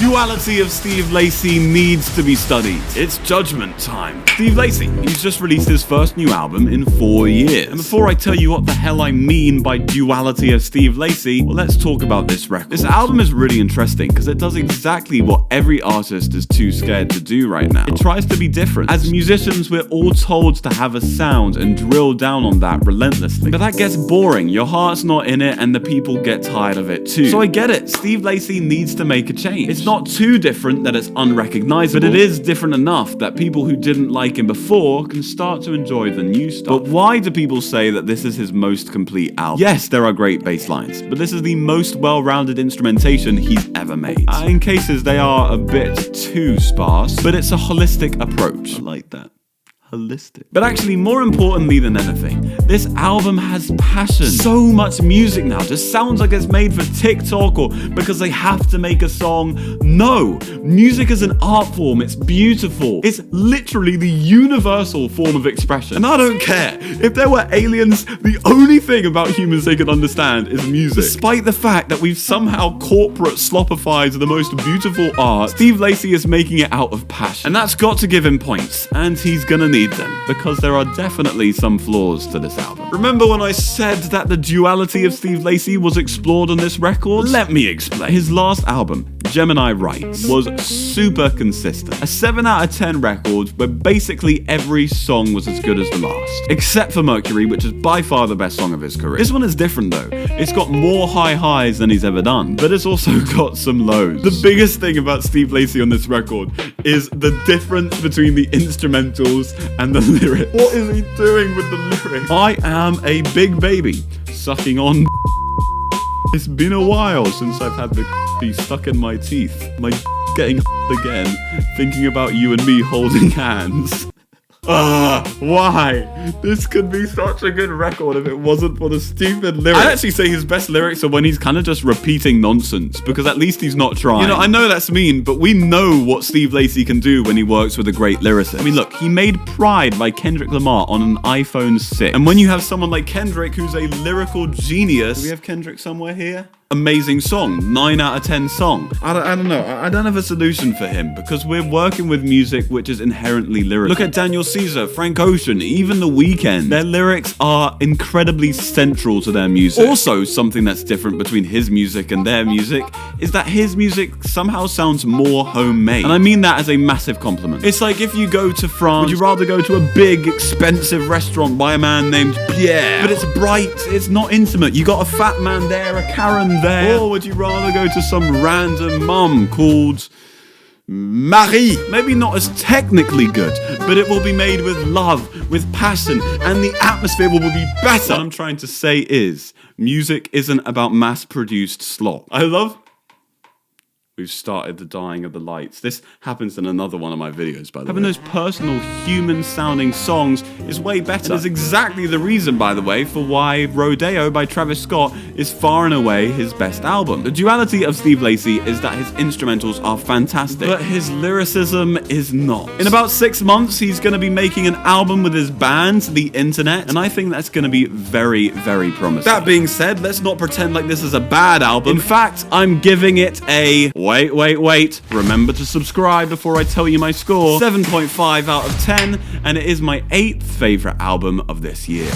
duality of Steve Lacy needs to be studied. It's judgment time. Steve Lacy, he's just released his first new album in 4 years. And before I tell you what the hell I mean by duality of Steve Lacy, well, let's talk about this record. This album is really interesting because it does exactly what every artist is too scared to do right now. It tries to be different. As musicians, we're all told to have a sound and drill down on that relentlessly. But that gets boring. Your heart's not in it and the people get tired of it too. So I get it. Steve Lacy needs to make a change. It's not too different that it's unrecognizable, but it is different enough that people who didn't like him before can start to enjoy the new stuff. But why do people say that this is his most complete album? Yes, there are great bass lines, but this is the most well-rounded instrumentation he's ever made. In cases they are a bit too sparse, but it's a holistic approach. I like that. Holistic. But actually, more importantly than anything, this album has passion. So much music now just sounds like it's made for TikTok or because they have to make a song. No, music is an art form. It's beautiful. It's literally the universal form of expression. And I don't care. If there were aliens, the only thing about humans they could understand is music. Despite the fact that we've somehow corporate sloppified the most beautiful art, Steve Lacy is making it out of passion. And that's got to give him points. And he's gonna need them, because there are definitely some flaws to this album. Remember when I said that the duality of Steve Lacy was explored on this record? Let me explain. His last album, Gemini Rights, was super consistent. A 7 out of 10 record where basically every song was as good as the last. Except for Mercury, which is by far the best song of his career. This one is different though. It's got more high highs than he's ever done, but it's also got some lows. The biggest thing about Steve Lacy on this record is the difference between the instrumentals and the lyrics. What is he doing with the lyrics? I am a big baby, sucking on. It's been a while since I've had the be stuck in my teeth. My getting again, thinking about you and me holding hands. Why? This could be such a good record if it wasn't for the stupid lyrics. I'd actually say his best lyrics are when he's kind of just repeating nonsense, because at least he's not trying. You know, I know that's mean, but we know what Steve Lacy can do when he works with a great lyricist. I mean, look, he made Pride by Kendrick Lamar on an iPhone 6. And when you have someone like Kendrick, who's a lyrical genius... Do we have Kendrick somewhere here? Amazing song, 9 out of 10 song. I don't know, I don't have a solution for him because we're working with music which is inherently lyrical. Look at Daniel Caesar, Frank Ocean, even The Weeknd. Their lyrics are incredibly central to their music. Also, something that's different between his music and their music is that his music somehow sounds more homemade. And I mean that as a massive compliment. It's like if you go to France, would you rather go to a big, expensive restaurant by a man named Pierre? But it's bright, it's not intimate. You got a fat man there, a Karen there. Or would you rather go to some random mum called Marie? Maybe not as technically good, but it will be made with love, with passion, and the atmosphere will be better. What I'm trying to say is, music isn't about mass-produced slop. We've started the dying of the lights. This happens in another one of my videos, by the way. Having those personal, human-sounding songs is way better. It's exactly the reason, by the way, for why Rodeo by Travis Scott is far and away his best album. The duality of Steve Lacy is that his instrumentals are fantastic, but his lyricism is not. In about 6 months, he's going to be making an album with his band, The Internet, and I think that's going to be very, very promising. That being said, let's not pretend like this is a bad album. In fact, I'm giving it a... Wait. Remember to subscribe before I tell you my score. 7.5 out of 10, and it is my 8th favorite album of this year.